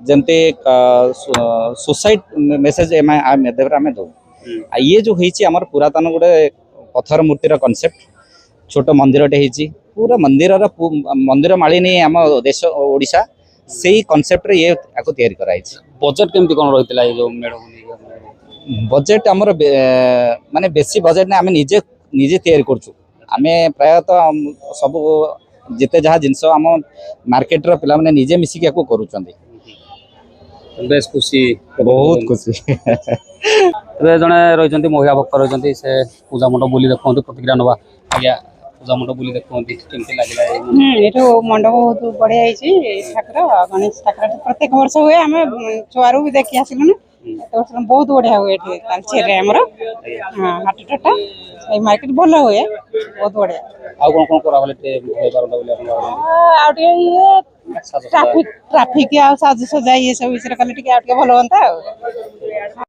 जमते सोसाइट मेसेज आम दो ये जो होती आम पुरातन गोटे पत्थर मूर्तिर कनसेप्ट छोट मंदिर पूरा मंदिर मालिनी आम देश ओडिशा से कनसेप्ट ये तैयारी कराई। बजेट केमती कौन रही है जो मेढ़ बजेट आमर माने बेसी बजेट ना आम निजे निजे तैयारी करछु आमे प्रायतः सब जिते जहाँ जिनस आम मार्केट रो पिला माने निजे मिसिक याको करूछंदी। बेस खुशी बहुत खुशी जड़े रही महिला भक्त रही से पूजा मंडप बुली देखते प्रतिक्रिया नवा आज्ञा पूजा मंडप बुली देखते केमती लगे ये मंडप बहुत बढ़िया ठाकुर गणेश ठाकुर प्रत्येक वर्ष हुए आम छुआरू भी देखी आसिलुन बहुत बढ़िया हुए आमर हाँ हाटटा मार्केट भल हुए बहुत बढ़िया ट्राफिक साज सजा ये सब विषय कले भल हाँ।